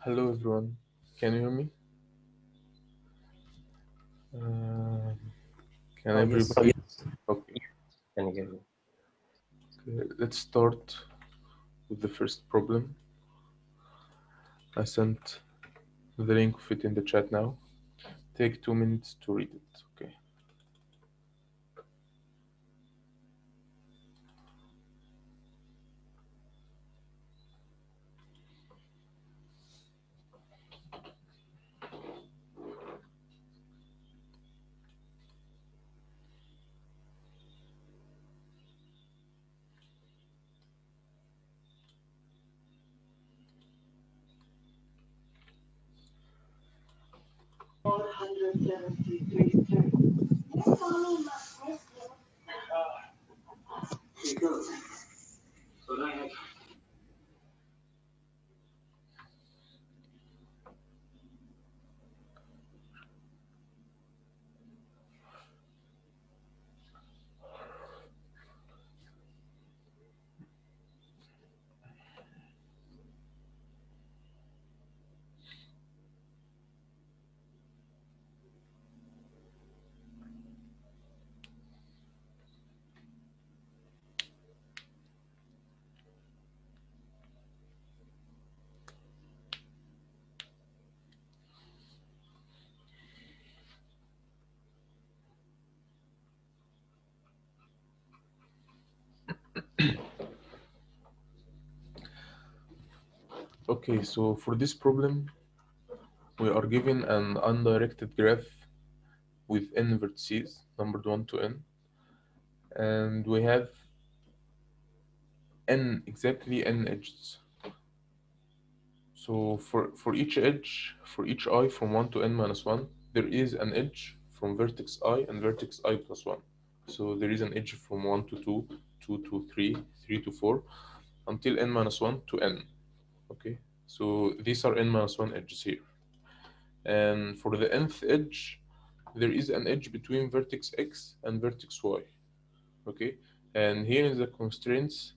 Hello everyone, can you hear me? Uh, can Yes, everybody? Okay, can hear you. let's start with the first problem. I sent the link of it in the chat now. Take 2 minutes to read it. Okay. Okay, so for this problem, we are given an undirected graph with n vertices, numbered 1 to n, and we have exactly n edges. So for each edge, for each I from 1 to n minus 1, there is an edge from vertex I and vertex I plus 1. So there is an edge from 1 to 2, 2 to 3, 3 to 4, until n minus 1 to n. Okay, so these are n minus 1 edges here. And for the nth edge, there is an edge between vertex x and vertex y. Okay, and here in the constraints,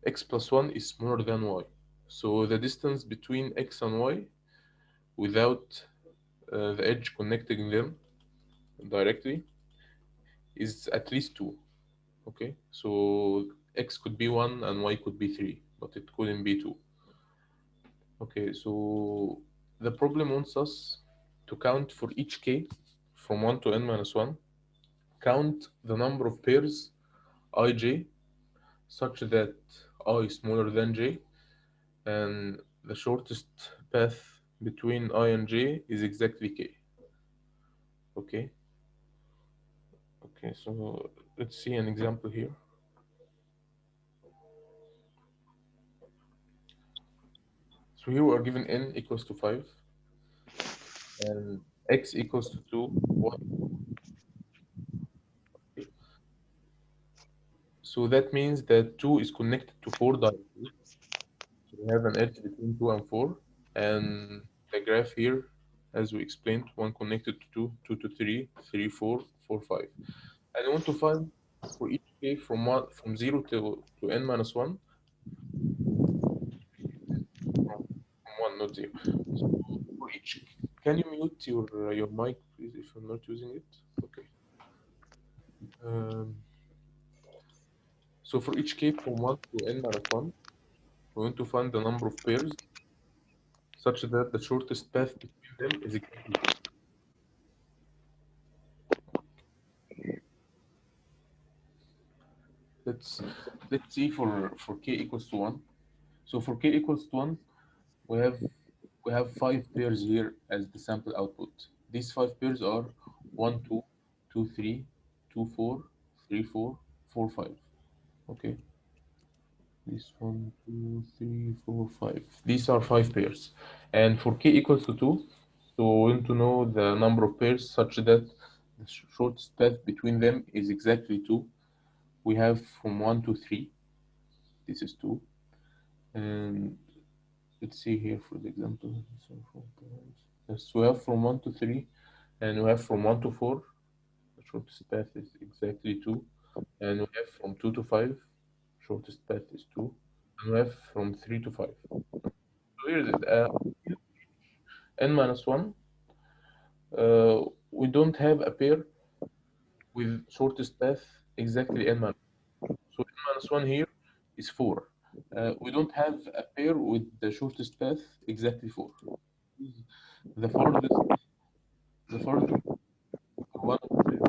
x plus 1 is smaller than y. So the distance between x and y without the edge connecting them directly is at least 2. Okay, so x could be 1 and y could be 3, but it couldn't be 2. Okay, so the problem wants us to count for each k from 1 to n minus 1, count the number of pairs ij such that I is smaller than j, and the shortest path between I and j is exactly k. Okay, okay, so let's see an example here. So here we are given n equals to 5 and x equals to 2, y. So that means that 2 is connected to 4 directly. So we have an edge between 2 and 4. And the graph here, as we explained, 1 connected to 2, 2 to 3, 3, 4, 4, 5. And we want to find for each k from 0 to n minus 1, from 1, not 0. So for each, can you mute your mic, please, if you're not using it? Okay. Um, so for each k from 1 to n minus 1, we want to find the number of pairs such that the shortest path between them is exactly 2. Let's let's see for k equals to 1. So for k equals to 1, we have we have 5 pairs here as the sample output. These 5 pairs are 1, 2, 2, 3, 2, 4, 3, 4, 4, 5. Okay. This 1, 2, 3, 4, 5. These are 5 pairs. And for k equals to 2, so we want to know the number of pairs such that the shortest path between them is exactly 2. We have from 1 to 3. This is 2. And let's see here for the example. So 4 pairs. Yes, we have from 1 to 3. And we have from 1 to 4. The shortest path is exactly 2. And we have from 2 to 5. Shortest path is 2. And we have from 3 to 5. So here is it. n minus 1, we don't have a pair with shortest path exactly n minus 1. So n minus 1 here is 4. We don't have a pair with the shortest path exactly 4. The farthest one of the pair.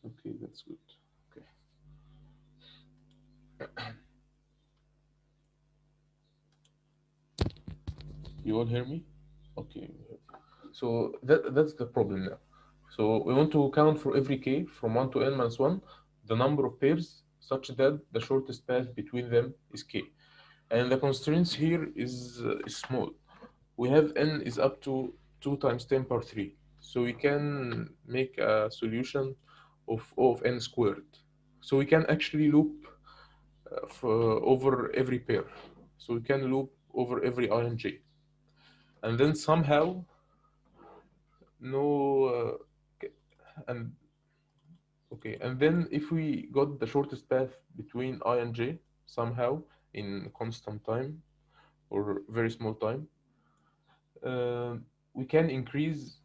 Okay, that's good. Okay. You all hear me? Okay. So that's the problem now. So we want to count for every k from 1 to n minus 1 the number of pairs such that the shortest path between them is k. And the constraints here is small. We have n is up to 2 times 10 power 3. So we can make a solution of O of n squared. So we can actually loop over every pair. So we can loop over every I and j. And then somehow no and okay, and then if we got the shortest path between I and j somehow in constant time or very small time, uh, we can increase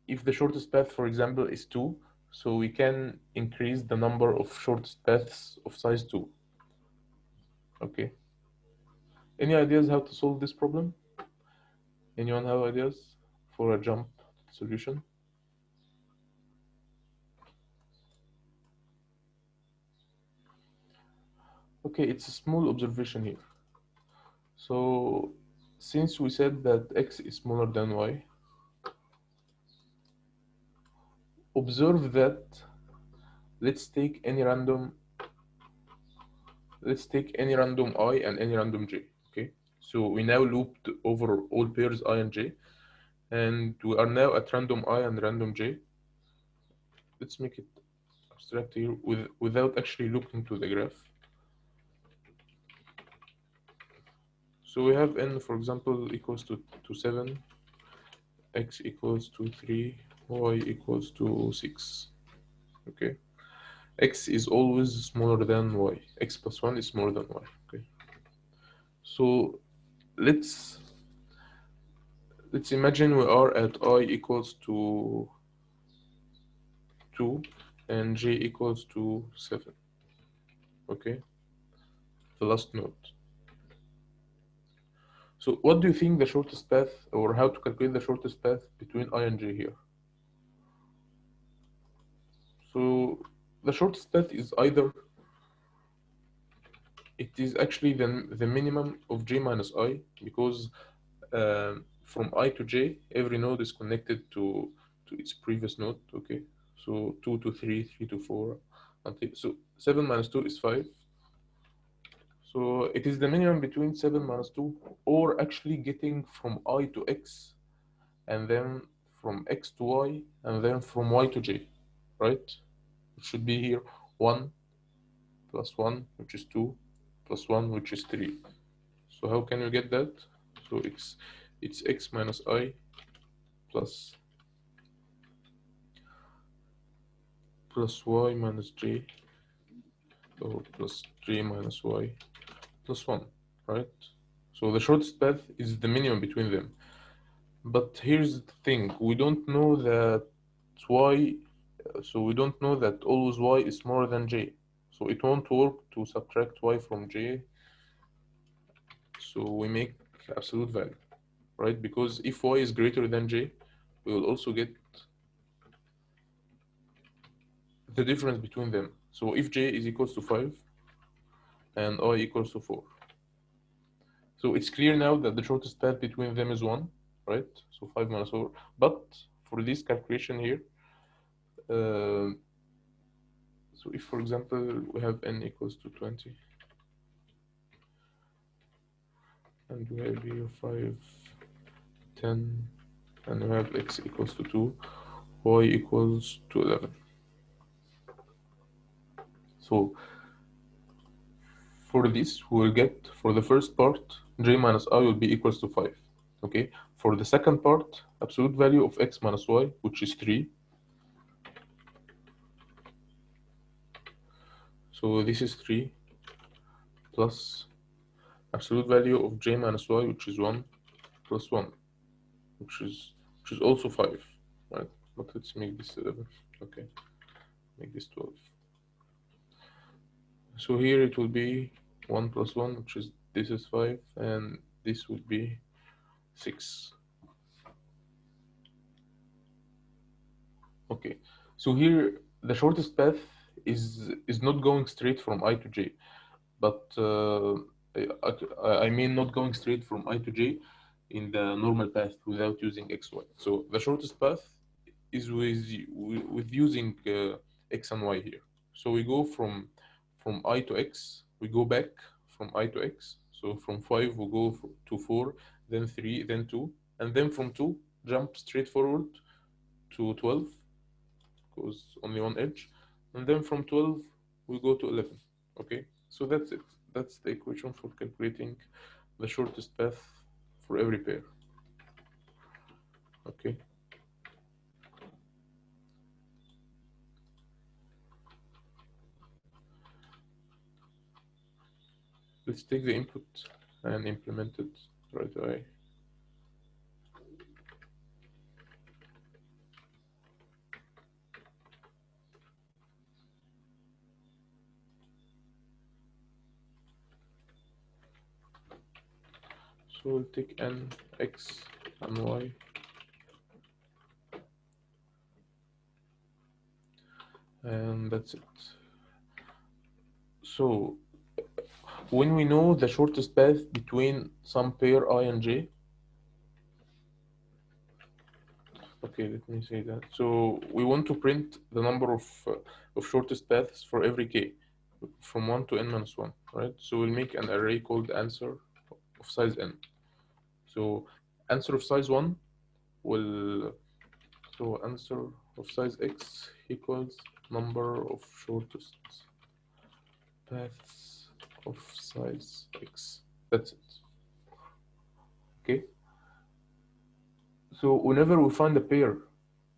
if the shortest path, for example, is 2, so we can increase the number of shortest paths of size 2. Okay. Any ideas how to solve this problem? Anyone have ideas for a jump solution? Okay, it's a small observation here. So since we said that x is smaller than y, observe that let's take any random I and any random j. Okay, so we now looped over all pairs I and j, and we are now at random I and random j. Let's make it abstract here without actually looking to the graph. So we have n, for example, equals to 7, x equals to 3, y equals to 6. Okay, x is always smaller than y. X plus 1 is smaller than y. Okay, so let's imagine we are at I equals to 2 and j equals to 7. Okay, the last node. So what do you think the shortest path, or how to calculate the shortest path between I and j here? So the shortest path is either, it is actually the minimum of j minus I, because from I to j, every node is connected to its previous node. Okay, so 2 to 3, 3 to 4, until, so 7 minus 2 is 5. So it is the minimum between 7 minus 2, or actually getting from I to x, and then from x to y, and then from y to j, right? It should be here 1 plus 1, which is 2, plus 1, which is 3. So how can we get that? So it's x minus I plus y minus j, or plus j minus y plus 1, right? So the shortest path is the minimum between them. But here's the thing, we don't know that y, so we don't know that always y is smaller than j. So it won't work to subtract y from j. So we make absolute value, right? Because if y is greater than j, we will also get the difference between them. So if j is equals to 5 and I equals to 4. So it's clear now that the shortest path between them is 1, right? So 5 minus 4. But for this calculation here, uh, so if, for example, we have n equals to 20, and we have here 5, 10, and we have x equals to 2, y equals to 11. So for this, we will get, for the first part, j minus I will be equals to 5. Okay. For the second part, absolute value of x minus y, which is 3. So this is 3 plus absolute value of j minus y, which is 1, plus 1, which is also 5, right? But let's make this 11. Okay, make this 12. So here it will be 1 plus 1, which is, this is 5, and this would be 6. Okay, so here the shortest path is not going straight from I to J, but I mean not going straight from I to J in the normal path without using XY. So the shortest path is with using X and Y here. So we go from I to X, we go back from I to X. So from 5 we go to 4, then 3, then 2, and then from 2 jump straight forward to 12, goes only one edge, and then from 12 we go to 11. Okay, so that's it. That's the equation for calculating the shortest path for every pair. Okay, let's take the input and implement it right away. So we'll take n, x, and y, and that's it. So when we know the shortest path between some pair I and j, okay, let me say that. So we want to print the number of shortest paths for every k, from 1 to n minus 1, right? So we'll make an array called answer of size n. So answer of size 1 will, so answer of size x equals number of shortest paths of size x. That's it. Okay. So whenever we find a pair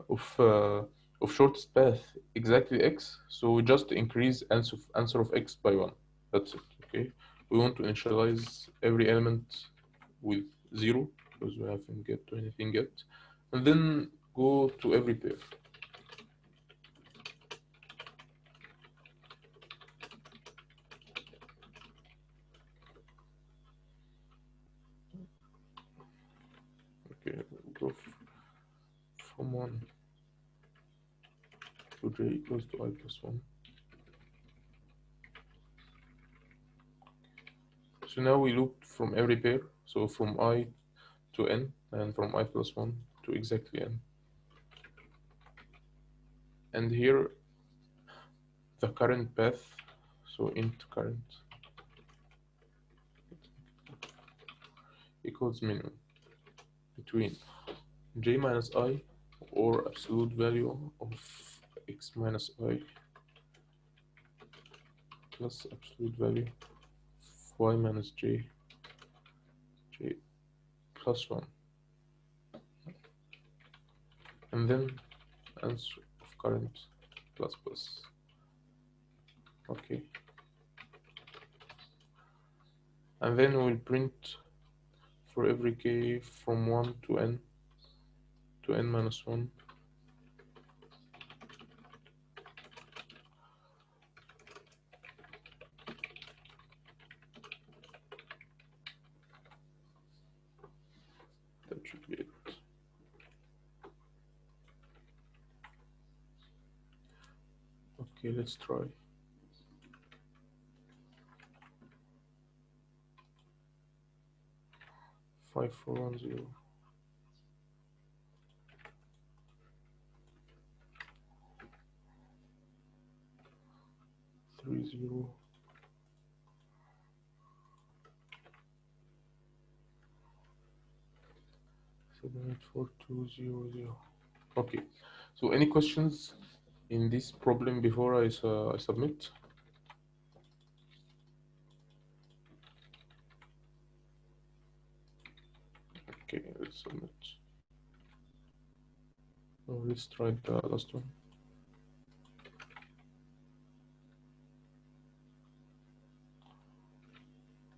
of shortest path exactly x, so we just increase answer of x by 1. That's it. Okay. We want to initialize every element with 0 because we haven't get to anything yet, and then go to every pair. Okay, go from 1 to j equals to I plus 1. So now we loop from every pair, so from I to n, and from I plus 1 to exactly n. And here the current path, so int current equals minimum between j minus I or absolute value of x minus I plus absolute value of y minus j plus 1, and then answer of current plus plus. Okay, and then we'll print for every k from 1 to n minus 1. That should be it. Okay, let's try. Five, 4, 1, 0. 3, 0. 784,200. Okay. So any questions in this problem before I submit? Okay, let's submit. Let's try the last one.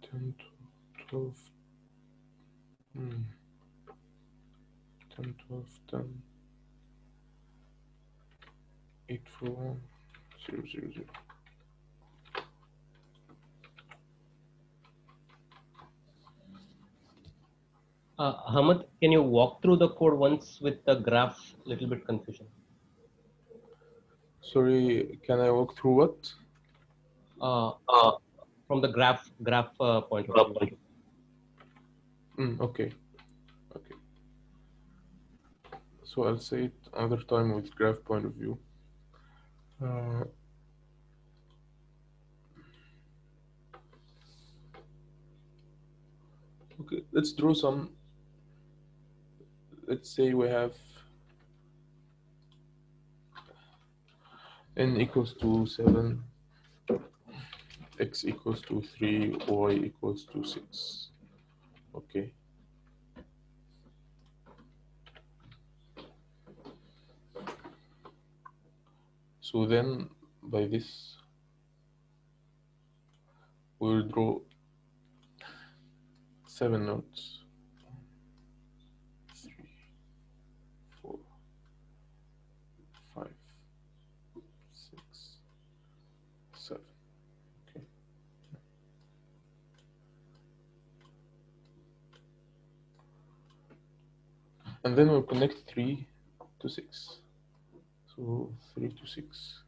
Ten, 12, 10, 12, 10, 8, 4, 1, 0, 0, 0. Hamad, can you walk through the code once with the graph? Little bit confusion. Sorry, can I walk through what? Uh, from the graph point of view. Okay. Okay. So I'll say it another time with graph point of view. Okay, let's draw some. Let's say we have n equals to 7, x equals to 3, y equals to 6. Okay. So then by this we'll draw 7 nodes. 3, 4, 5, 6, 7. Okay. And then we'll connect 3 to 6. So 3 to 6.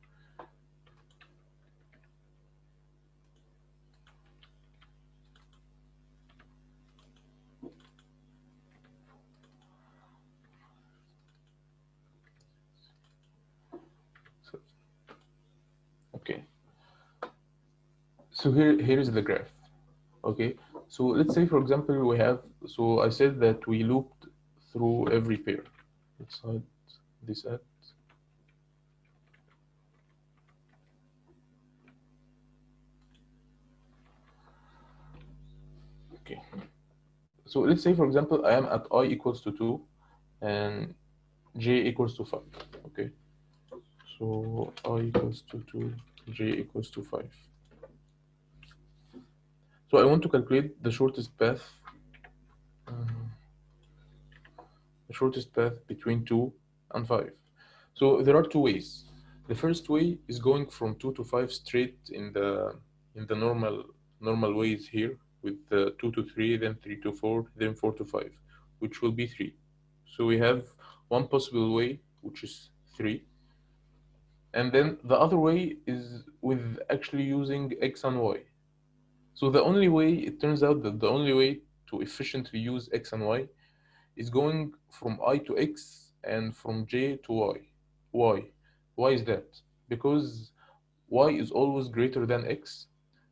Okay. So here is the graph. Okay. So let's say, for example, we have, so I said that we looped through every pair. Let's hide this at. Okay. So let's say, for example, I am at I equals to 2 and j equals to 5. Okay. So I equals to 2, j equals to 5. So I want to calculate the shortest path. The shortest path between 2 and 5. So there are two ways. The first way is going from 2 to 5 straight in the normal ways here with the 2 to 3, then 3 to 4, then 4 to 5, which will be 3. So we have one possible way, which is 3. And then the other way is with actually using x and y. So the only way, it turns out that the only way to efficiently use x and y is going from I to X and from J to Y. Why? Why is that? Because Y is always greater than X,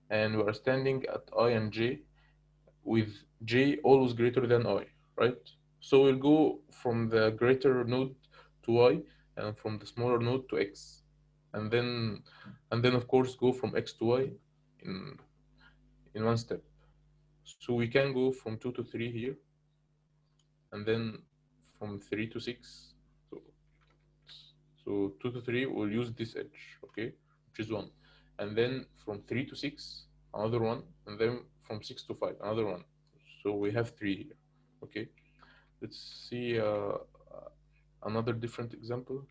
and we are standing at I and J with J always greater than I, right? So we'll go from the greater node to Y and from the smaller node to X. And then of course go from X to Y in one step. So we can go from 2 to 3 here, and then from 3 to 6. So, 2 to 3, we'll use this edge, okay, which is 1. And then from 3 to 6, another one. And then from 6 to 5, another one. So we have 3 here, okay. Let's see another different example.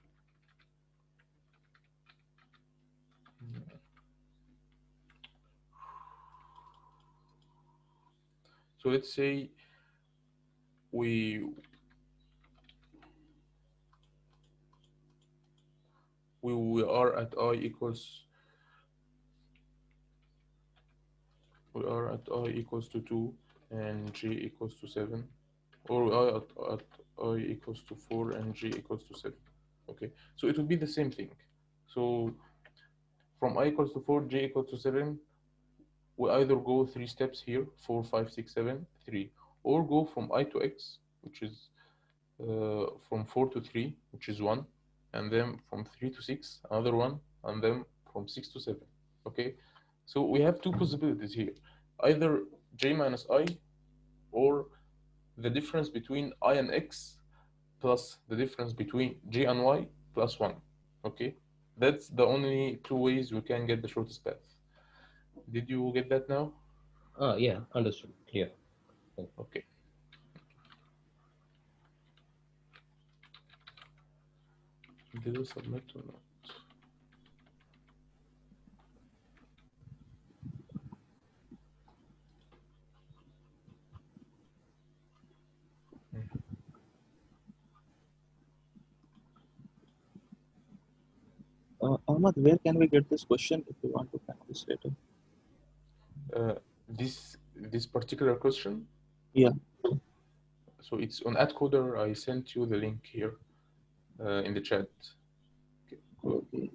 So let's say we are at I equals to 2 and j equals to 7, or we are at I equals to 4 and j equals to 7. Okay, so it will be the same thing. So from I equals to 4, j equals to 7, we either go 3 steps here, 4, 5, 6, 7, 3, or go from I to x, which is from 4 to 3, which is 1, and then from 3 to 6, another 1, and then from 6 to 7. Okay, so we have two possibilities here, either j minus I, or the difference between I and x plus the difference between j and y plus 1. Okay, that's the only two ways we can get the shortest path. Did you get that now? Yeah, understood. Clear. Okay. Did you submit or not? Ahmad, where can we get this question if we want to practice later? This particular question? Yeah. So it's on @coder. I sent you the link here in the chat. Okay.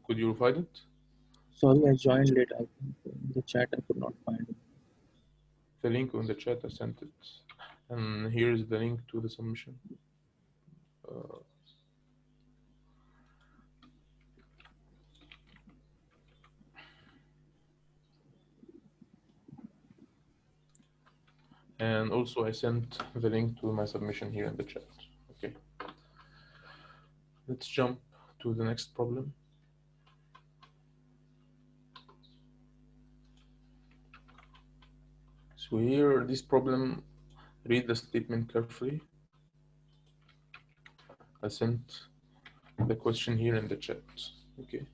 Could you find it? Sorry, I joined late. I think in the chat I could not find it. The link on the chat, I sent it. And here is the link to the submission. And also I sent the link to my submission here in the chat. Okay. Let's jump to the next problem. So here, this problem, read the statement carefully. I sent the question here in the chat. Okay.